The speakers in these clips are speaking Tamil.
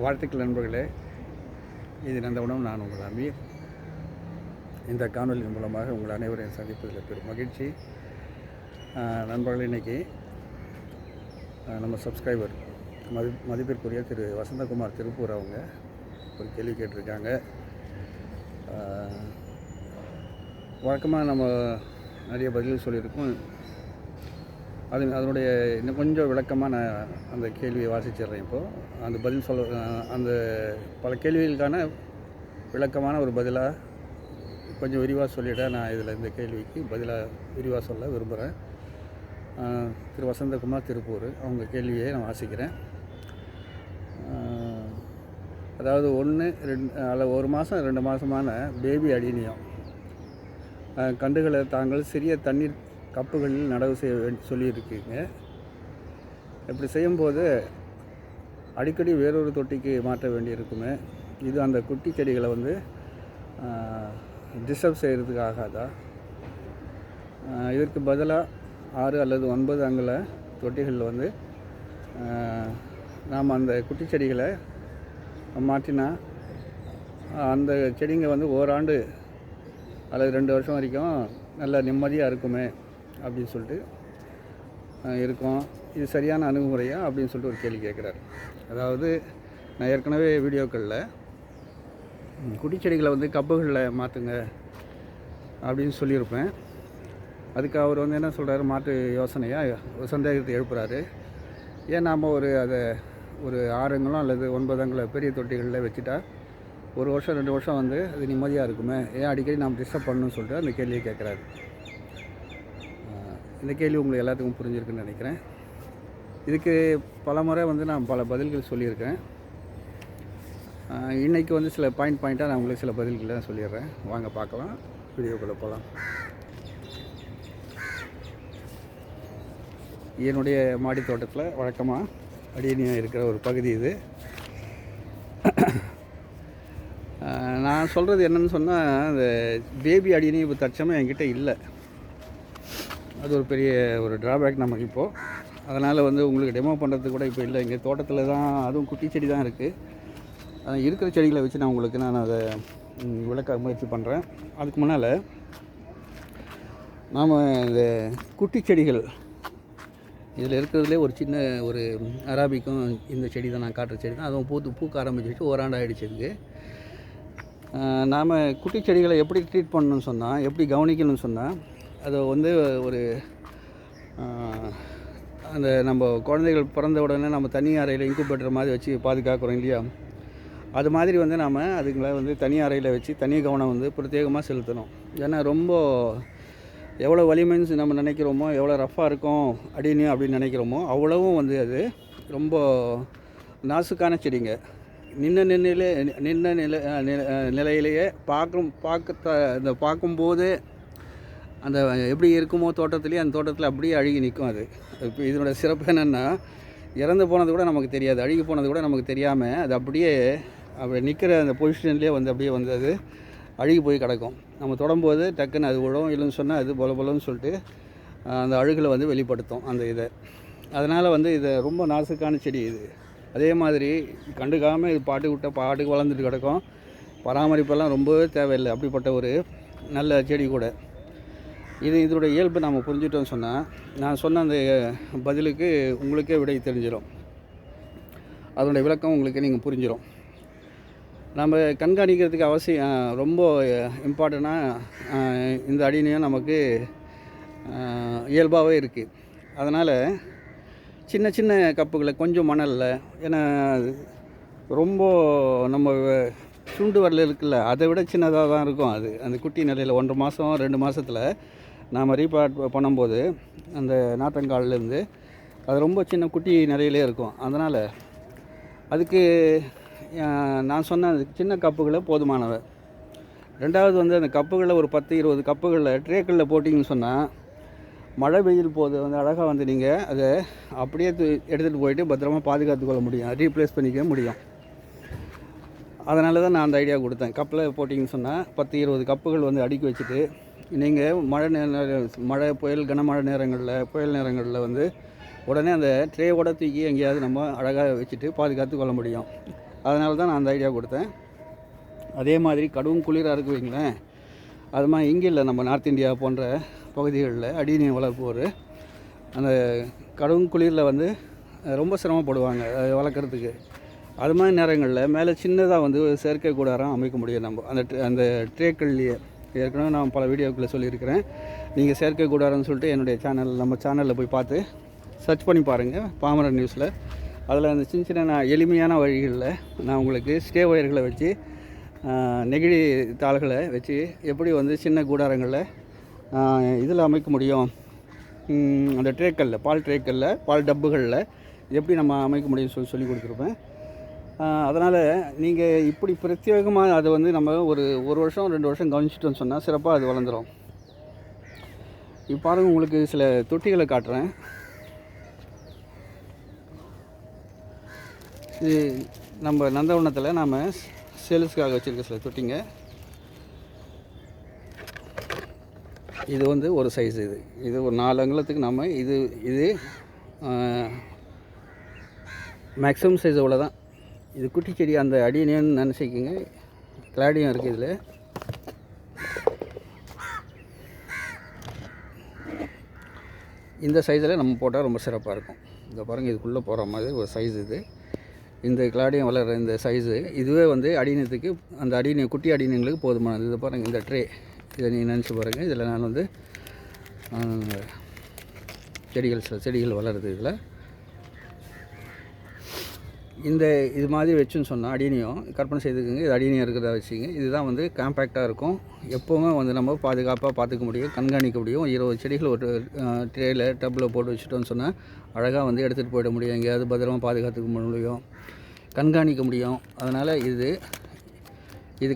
வாழ்த்துக்கள் நண்பர்களே. இது நந்தவனம். நான் உங்கள் அமீர். இந்த காணொலியின் மூலமாக உங்கள் அனைவரையும் சந்திப்பதில் பெரும் மகிழ்ச்சி. நண்பர்களே, இன்றைக்கி நம்ம சப்ஸ்கிரைபர் மதிப்பிற்குரிய திரு வசந்தகுமார் திருப்பூர் அவங்க ஒரு கேள்வி கேட்டிருக்காங்க. வழக்கமாக நம்ம நிறைய பதில் சொல்லியிருக்கோம். அதனுடைய இன்னும் கொஞ்சம் விளக்கமாக நான் அந்த கேள்வியை வாசிச்சிடுறேன். இப்போது அந்த பதில் அந்த பல கேள்விகளுக்கான விளக்கமான ஒரு பதிலாக கொஞ்சம் விரிவாக சொல்லிவிட்டேன். நான் இதில் இந்த கேள்விக்கு பதிலாக விரிவாக சொல்ல விரும்புகிறேன். திரு வசந்தகுமார் திருப்பூர் அவங்க கேள்வியை நான் வாசிக்கிறேன். அதாவது 1, 2 அல்ல 1 மாதம் 2 மாதமான பேபி அடினியம் கன்றுகளை தாங்கள் சிறிய தண்ணீர் கப்புகளில் நடவு செய்ய சொல்லியிருக்கீங்க. இப்படி செய்யும்போது அடிக்கடி வேறொரு தொட்டிக்கு மாற்ற வேண்டியிருக்குமே. இது அந்த குட்டி செடிகளை டிஸ்டர்ப் செய்கிறதுக்கு ஆகாதா? இதற்கு பதிலாக 6 அல்லது 9 அங்குல தொட்டிகளில் நாம் அந்த குட்டி செடிகளை மாற்றினா அந்த செடிங்க ஓராண்டு அல்லது 2 வருஷம் வரைக்கும் நல்ல நிம்மதியாக இருக்குமே அப்படின்னு சொல்லிட்டு இருக்கும். இது சரியான அணுகுமுறையா அப்படின்னு சொல்லிட்டு ஒரு கேள்வி கேட்குறாரு. அதாவது நான் ஏற்கனவே வீடியோக்களில் குட்டிச்செடிகளை கப்புகளில் மாற்றுங்க அப்படின்னு சொல்லியிருப்பேன். அதுக்கு அவர் என்ன சொல்கிறாரு, மாற்று யோசனையாக ஒரு சந்தேகத்தை எழுப்புறாரு. ஏன் நாம் அதை ஒரு 6 அங்குலம் அல்லது 9 அங்குல பெரிய தொட்டிகளில் வச்சுட்டா 1 வருஷம் 2 வருஷம் அது நிம்மதியாக இருக்குமே, ஏன் அடிக்கடி நாம் டிஸ்டர்ப் பண்ணணும்னு சொல்லிட்டு அந்த கேள்வியை கேட்குறாரு. இந்த கேள்வி உங்களுக்கு எல்லாத்துக்கும் புரிஞ்சிருக்குன்னு நினைக்கிறேன். இதுக்கு பல முறை நான் பல பதில்கள் சொல்லியிருக்கேன். இன்றைக்கி சில பாயிண்ட்டாக நான் உங்களுக்கு சில பதில்களை சொல்லிடுறேன். வாங்க பார்க்கலாம், வீடியோக்குள்ளே போகலாம். என்னுடைய மாடி தோட்டத்தில் வழக்கமாக அடியனியாக இருக்கிற ஒரு பகுதி இது. நான் சொல்கிறது என்னென்னு சொன்னால், அந்த பேபி அடியனி இப்போ தற்சமயம் என்கிட்ட இல்லை. அது ஒரு பெரிய ஒரு ட்ராபேக் நமக்கு இப்போது. அதனால் உங்களுக்கு டெமோ பண்ணுறதுக்கு கூட இப்போ இல்லை. இங்கே தோட்டத்தில் தான், அதுவும் குட்டி செடி தான் இருக்குது. இருக்கிற செடிகளை வச்சு நான் அதை விளக்க முயற்சி பண்ணுறேன். அதுக்கு முன்னால் நாம் இந்த குட்டி செடிகள் இதில் இருக்கிறதுலே ஒரு சின்ன ஒரு அராபிக்கும் இந்த செடி தான் நான் காட்டுற செடி தான். அதுவும் பூக்க ஆரம்பிச்சிட்டு ஓராண்டு ஆகிடுச்சிருக்கு. நாம் குட்டி செடிகளை எப்படி ட்ரீட் பண்ணணும்னு சொன்னால், எப்படி கவனிக்கணும்னு சொன்னால், அதை ஒரு அந்த நம்ம குழந்தைகள் பிறந்த உடனே நம்ம தனி அறையில் இன்குபேட்டர் மாதிரி வச்சு பாதுகாக்கிறோம் இல்லையா? அது மாதிரி நாம் அதுங்களை தனி அறையில் வச்சு தனி கவனம் பிரத்யேகமாக செலுத்தணும். ஏன்னா ரொம்ப எவ்வளோ வலிமைன்னு நம்ம நினைக்கிறோமோ, எவ்வளோ ரஃப்பாக இருக்கும் அடினியம் அப்படின்னு நினைக்கிறோமோ, அவ்வளவும் அது ரொம்ப நாசுக்கான செடிங்க. நின்ன நிலையிலேயே பார்க்கும்போது அந்த எப்படி இருக்குமோ தோட்டத்துலேயே, அந்த தோட்டத்தில் அப்படியே அழுகி நிற்கும். அது இப்போ இதனோட சிறப்பு என்னென்னா, இறந்து போனது கூட நமக்கு தெரியாது, அழுகி போனது கூட நமக்கு தெரியாமல் அது அப்படியே நிற்கிற அந்த பொசிஷன்லேயே அப்படியே அது அழுகி போய் கிடக்கும். நம்ம தொடும்போது டக்குன்னு அது விழும். இல்லைன்னு சொன்னால் அது பொலன்னு சொல்லிட்டு அந்த அழுகில் வெளிப்படுத்தும் அந்த இதை. அதனால் இது ரொம்ப நாசுக்கான செடி இது. அதே மாதிரி கண்டுக்காமல் இது பாட்டுக்கு வளர்ந்துட்டு கிடக்கும். பராமரிப்பெல்லாம் ரொம்பவே தேவையில்லை. அப்படிப்பட்ட ஒரு நல்ல செடி கூட. இதோட இயல்பு நாம் புரிஞ்சுட்டோன்னு சொன்னால், நான் சொன்ன அந்த பதிலுக்கு உங்களுக்கே விடை தெரிஞ்சிடும். அதனுடைய விளக்கம் உங்களுக்கு நீங்கள் புரிஞ்சிடும். நம்ம கண்காணிக்கிறதுக்கு அவசியம் ரொம்ப இம்பார்ட்டண்ட்டாக இந்த அடினியம் நமக்கு இயல்பாகவே இருக்குது. அதனால் சின்ன சின்ன கப்புகளை கொஞ்சம் மணலில், ஏன்னா ரொம்ப நம்ம சுண்டு வரல இருக்குல்ல, அதை விட சின்னதாக தான் இருக்கும் அது. அந்த குட்டி நிலையில் 1 மாதம் 2 மாதத்தில் நாம் ரீபார்ட் பண்ணும்போது அந்த நாற்றங்கால்லேருந்து அது ரொம்ப சின்ன குட்டி நிலையிலே இருக்கும். அதனால் அதுக்கு நான் சொன்ன சின்ன கப்புகளை போதுமானவை. ரெண்டாவது அந்த கப்புகளை ஒரு 10-20 கப்புகளில் ட்ரேக்களில் போட்டிங்கன்னு சொன்னால், மழை வெயில் போது அழகாக நீங்கள் அதை அப்படியே எடுத்துகிட்டு போயிட்டு பத்திரமா பாதுகாத்துக்கொள்ள முடியும், ரீப்ளேஸ் பண்ணிக்க முடியும். அதனால தான் நான் அந்த ஐடியா கொடுத்தேன். கப்பில் போட்டிங்கன்னு சொன்னால் 10-20 கப்புகள் அடுக்கி வச்சுட்டு, நீங்கள் மழை புயல் கனமழை நேரங்களில் புயல் நேரங்களில் உடனே அந்த ட்ரேவோட தூக்கி எங்கேயாவது நம்ம அழகாக வச்சுட்டு பாதுகாத்து கொள்ள முடியும். அதனால தான் நான் அந்த ஐடியா கொடுத்தேன். அதே மாதிரி கடும் குளிராக இருக்கு வைங்களேன், அது மாதிரி இங்கே இல்லை, நம்ம நார்த் இந்தியா போன்ற பகுதிகளில் அடிநீர் வளர்ப்போர் அந்த கடும் குளிரில் வந்து ரொம்ப சிரமப்படுவாங்க அதை வளர்க்குறதுக்கு. அது மாதிரி நேரங்களில் மேலே சின்னதாக வந்து செயற்கை கூடாரம் அமைக்க முடியும் நம்ம அந்த ட்ரேக்கள்லேயே. ஏற்கனவே நான் பல வீடியோக்களில் சொல்லியிருக்கிறேன். நீங்கள் செயற்கை கூடாரம்னு சொல்லிட்டு என்னுடைய நம்ம சேனலில் போய் பார்த்து சர்ச் பண்ணி பாருங்கள், பாமரன் நியூஸில். அதில் அந்த சின்ன சின்ன எளிமையான வழிகளில் நான் உங்களுக்கு ஸ்டே ஒயர்களை வச்சு நெகிழி தாள்களை வச்சு எப்படி வந்து சின்ன கூடாரங்களில் இதில் அமைக்க முடியும், அந்த ட்ரேக்களில் பால் டப்புகளில் எப்படி நம்ம அமைக்க முடியும்னு சொல்லி கொடுத்துருப்பேன். அதனால் நீங்கள் இப்படி பிரத்யேகமாக அதை வந்து நம்ம ஒரு வருஷம் 2 வருஷம் கவனிச்சிட்டோன்னு சொன்னால் சிறப்பாக அது வளர்ந்துடும். இப்போ பாருங்கள், உங்களுக்கு சில தொட்டிகளை காட்டுறேன். இது நம்ம நந்தவனத்தில் நாம் சேல்ஸுக்காக வச்சுருக்க சில தொட்டிங்க. இது வந்து ஒரு சைஸ், இது ஒரு 4 அங்குலத்துக்கு நம்ம இது மேக்ஸிமம் சைஸ் அவ்வளோ தான். இது குட்டி செடி, அந்த அடியேன்னு நினச்சிக்கிங்க, கிளாடியம் இருக்குது இதில். இந்த சைஸில் நம்ம போட்டால் ரொம்ப சிறப்பாக இருக்கும். இந்த பாருங்கள், இதுக்குள்ளே போகிற மாதிரி ஒரு சைஸ் இந்த கிளாடியம் வளர்கிற இந்த சைஸு இதுவே வந்து அடிநீத்துக்கு, அந்த குட்டி அடிநீங்களுக்கு போதுமானது. இதை பாருங்கள், இந்த ட்ரே, இதை நீங்கள் நினச்சி பாருங்கள். இதில் நான் வந்து சில செடிகள் வளருது. இதில் இது மாதிரி வச்சுன்னு சொன்னால் அடினியம் கற்பனை செய்துக்குங்க. இது அடினியம் இருக்கிறதா வச்சுங்க. இதுதான் வந்து காம்பேக்டாக இருக்கும். எப்போவுமே வந்து நம்ம பாதுகாப்பாக பார்த்துக்க முடியும், கண்காணிக்க முடியும். 20 செடிகள் ஒரு ட்ரேயில் டப்பில் போட்டு வச்சுட்டோன்னு சொன்னால் அழகாக வந்து எடுத்துகிட்டு போயிட முடியும், எங்கேயாவது பத்திரமா பாதுகாத்துக்க முடியும், கண்காணிக்க முடியும். அதனால் இது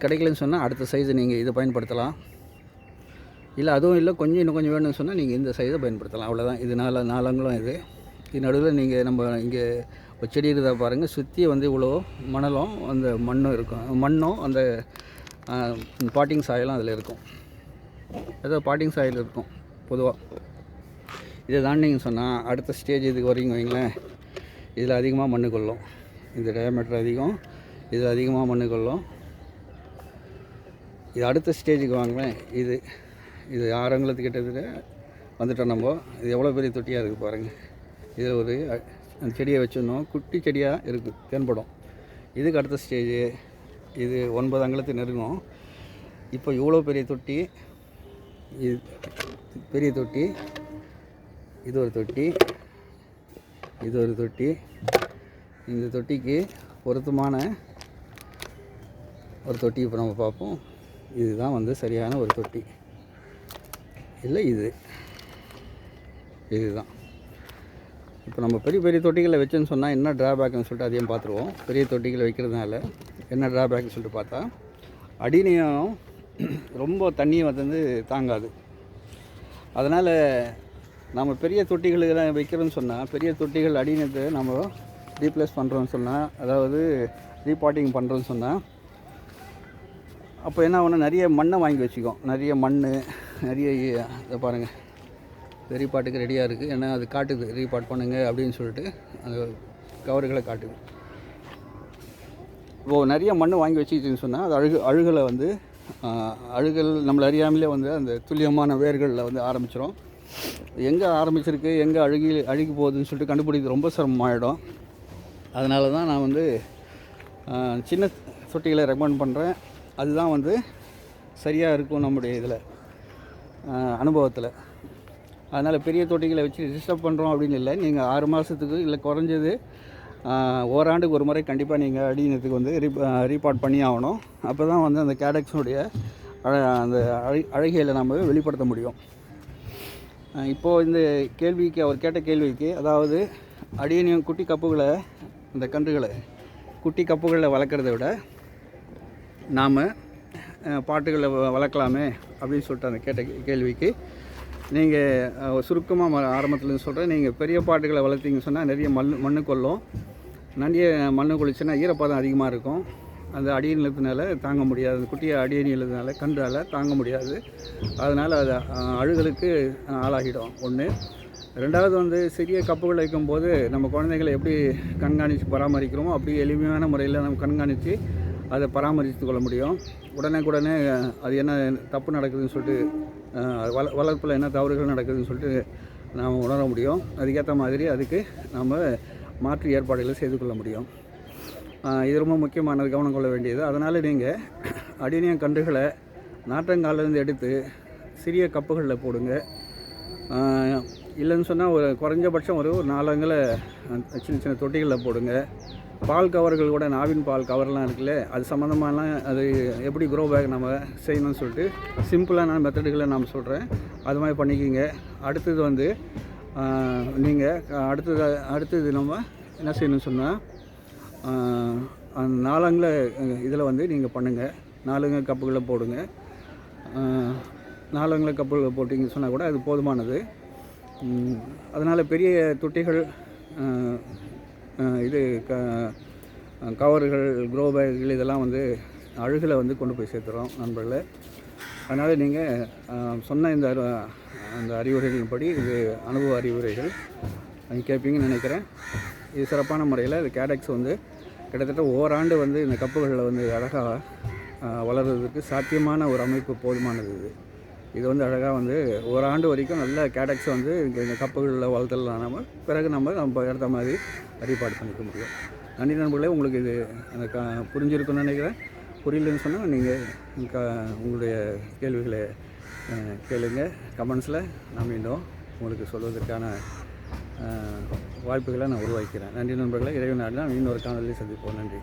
கிடைக்கலன்னு சொன்னால் அடுத்த சைஸை நீங்கள் இதை பயன்படுத்தலாம். இல்லை அதுவும் இல்லை, இன்னும் கொஞ்சம் வேணும்னு சொன்னால் நீங்கள் இந்த சைஸை பயன்படுத்தலாம். அவ்வளோதான். இது 4 அங்குலம். இது நடுவில் நீங்கள் நம்ம இங்கே ஒரு செடி இருந்தால் பாருங்கள், சுற்றி வந்து இவ்வளோ மணலும் அந்த மண்ணும் இருக்கும். அந்த பாட்டிங் சாயலும் அதில் இருக்கும். ஏதோ பாட்டிங் சாயில் இருக்கும் பொதுவாக. இதை தாண்டிங்கன்னு சொன்னால் அடுத்த ஸ்டேஜ் இதுக்கு வரீங்க வைங்களேன், இதில் அதிகமாக மண்ணு கொள்ளும். இந்த டயாமீட்டர் அதிகம், இதில் அதிகமாக மண்ணு கொள்ளும். இது அடுத்த ஸ்டேஜுக்கு வாங்களேன். இது 6 அங்குலத்துக்கிட்ட வந்துட்டோம் நம்ம. இது எவ்வளோ பெரிய தொட்டியாக இருக்குது பாருங்கள். இதில் ஒரு அந்த செடியை வச்சுருந்தோம், குட்டி செடியாக இருக்குது, தென்படும். இதுக்கு அடுத்த ஸ்டேஜு இது 9 அங்குலத்துக்கு நெருங்கும். இப்போ இவ்வளோ பெரிய தொட்டி, இது பெரிய தொட்டி, இது ஒரு தொட்டி, இது ஒரு தொட்டி. இந்த தொட்டிக்கு பொருத்தமான ஒரு தொட்டி இப்போ நம்ம பார்ப்போம். இதுதான் வந்து சரியான ஒரு தொட்டி. இல்லை இதுதான். இப்போ நம்ம பெரிய தொட்டிகளை வச்சுன்னு சொன்னால் என்ன ட்ராபேக்னு சொல்லிட்டு அதையும் பார்த்துருவோம். பெரிய தொட்டிகளை வைக்கிறதுனால என்ன ட்ராபேக்னு சொல்லிட்டு பார்த்தா, அடிநீரம் ரொம்ப தண்ணியை வந்து தாங்காது. அதனால் நம்ம பெரிய தொட்டிகளை வைக்கிறோன்னு சொன்னால், பெரிய தொட்டிகள் அடிநீரத்தை நம்ம ரீப்ளேஸ் பண்ணுறோன்னு சொன்னால், அதாவது ரீபாட்டிங் பண்ணுறோன்னு சொன்னால், அப்போ என்ன ஆகும்னா நிறைய மண்ணை வாங்கி வச்சுக்கோம். நிறைய இதை பாருங்கள், ரீபாட்டுக்கு ரெடியாக இருக்குது. ஏன்னா அது காட்டுது ரீபாட் பண்ணுங்க அப்படின்னு சொல்லிட்டு அந்த கவர்களை காட்டுது. நிறைய மண் வாங்கி வச்சுக்கிட்டுன்னு சொன்னால் அது அழுகலை வந்து அழுகல் நம்மளை அறியாமலே வந்து அந்த துல்லியமான வேர்களில் வந்து ஆரம்பிச்சிடும். எங்கே ஆரம்பிச்சிருக்கு, எங்கே அழுகி போகுதுன்னு சொல்லிட்டு கண்டுபிடிக்கிறது ரொம்ப சிரமமாகிடும். அதனால தான் நான் வந்து சின்ன தொட்டிகளை ரெக்கமெண்ட் பண்ணுறேன். அதுதான் வந்து சரியாக இருக்கும் நம்முடைய இதில் அனுபவத்தில். அதனால் பெரிய தொட்டிகளை வச்சு டிஸ்டர்ப் பண்ணுறோம் அப்படின்னு இல்லை. நீங்கள் 6 மாதத்துக்கு இல்லை குறைஞ்சது ஓராண்டுக்கு ஒரு முறை கண்டிப்பாக நீங்கள் அடிநீரத்துக்கு வந்து ரீபாட் பண்ணி ஆகணும். அப்போ தான் வந்து அந்த கேடக்ஸுடைய அந்த அழகியலை நம்ம வெளிப்படுத்த முடியும். இப்போது இந்த கேள்விக்கு, அவர் கேட்ட கேள்விக்கு, அதாவது அடிநீர் குட்டி கப்புகளை, இந்த கன்றுகளை குட்டி கப்புகளில் வளர்க்குறத விட நாம் பாட்டுகளை வளர்க்கலாமே அப்படின்னு சொல்லிட்டு அந்த கேட்ட கேள்விக்கு நீங்கள் சுருக்கமாக ஆரம்பத்துலேருந்து சொல்கிறேன். நீங்கள் பெரிய பாட்டுகளை வளர்த்திங்கன்னு சொன்னால் நிறைய மண்ணு கொள்ளும். நிறைய மண்ணு கொள்ளிச்சுன்னா ஈரப்பதம் அதிகமாக இருக்கும். அந்த அடிநீளத்தினால தாங்க முடியாது, அந்த குட்டியை அடிநீளத்தினால கன்றால் தாங்க முடியாது. அதனால் அது அழுகலுக்கு ஆளாகிடும். ஒன்று. ரெண்டாவது வந்து சிறிய கப்புகள் வைக்கும்போது நம்ம குழந்தைகளை எப்படி கண்காணித்து பராமரிக்கிறோமோ அப்படி எளிமையான முறையில் நம்ம கண்காணித்து அதை பராமரித்து கொள்ள முடியும். உடனே அது என்ன தப்பு நடக்குதுன்னு சொல்லிட்டு வளர்ப்பில் என்ன தவறுகள் நடக்குதுன்னு சொல்லிட்டு நாம் உணர முடியும். அதுக்கேற்ற மாதிரி அதுக்கு நாம் மாற்று ஏற்பாடுகளை செய்து கொள்ள முடியும். இது ரொம்ப முக்கியமானது, கவனம் கொள்ள வேண்டியது. அதனால் நீங்கள் அடினியம் கன்றுகளை நாற்றங்காலிலேருந்து எடுத்து சிறிய கப்புகளில் போடுங்க. இல்லைன்னு சொன்னால் ஒரு குறைஞ்சபட்சம் ஒரு 4 அங்குல சின்ன தொட்டிகளில் போடுங்க. பால் கவர்கள் கூட நாவின் பால் கவர்லாம் இருக்குல்ல, அது சம்மந்தமான அது எப்படி க்ரோ பேக் நம்ம செய்யணும்னு சொல்லிட்டு சிம்பிளான மெத்தடுகளை நான் சொல்கிறேன். அது மாதிரி பண்ணிக்கிங்க. அடுத்தது வந்து நீங்கள் அடுத்தது நம்ம என்ன செய்யணும்னு சொன்னால் அந்த 4 அங்குல இதில் வந்து நீங்கள் பண்ணுங்கள். 4 அங்குல கப்புகளை போடுங்க. 4 அங்குல கப்புகளை போட்டிங்கன்னு சொன்னால் கூட அது போதுமானது. அதனால் பெரிய தொட்டிகள், இது கவர்கள், க்ரோ பேக்குகள் இதெல்லாம் வந்து அழுகில் வந்து கொண்டு போய் சேர்த்துறோம் நண்பர்களே. அதனால் நீங்கள் சொன்ன அந்த அறிவுரைகளின்படி, இது அனுபவ அறிவுரைகள் நீங்கள் கேட்பீங்கன்னு நினைக்கிறேன். இது சிறப்பான முறையில் இது கேடக்ஸ் வந்து கிட்டத்தட்ட ஓராண்டு வந்து இந்த கப்புகளில் வந்து அழகாக வளர்கிறதுக்கு சாத்தியமான ஒரு அமைப்பு போதுமானது. இது வந்து அழகாக வந்து ஓராண்டு வரைக்கும் நல்ல கேடக்ஸ் வந்து இந்த கப்புகளில் வளர்த்தலாம். பிறகு நம்ம ஏற்ற மாதிரி அறிபாடு பண்ணிக்க முடியும். நன்றி நண்பர்களே. உங்களுக்கு இது புரிஞ்சிருக்குன்னு நினைக்கிறேன். புரியலன்னு சொன்னால் நீங்கள் உங்களுடைய கேள்விகளை கேளுங்க கமெண்ட்ஸில். நான் மீண்டும் உங்களுக்கு சொல்வதற்கான வாய்ப்புகளை நான் உருவாக்கிறேன். நன்றி நண்பர்களே. இறைவன் நாளில் இன்னொரு காணொலியை சந்திப்போம். நன்றி.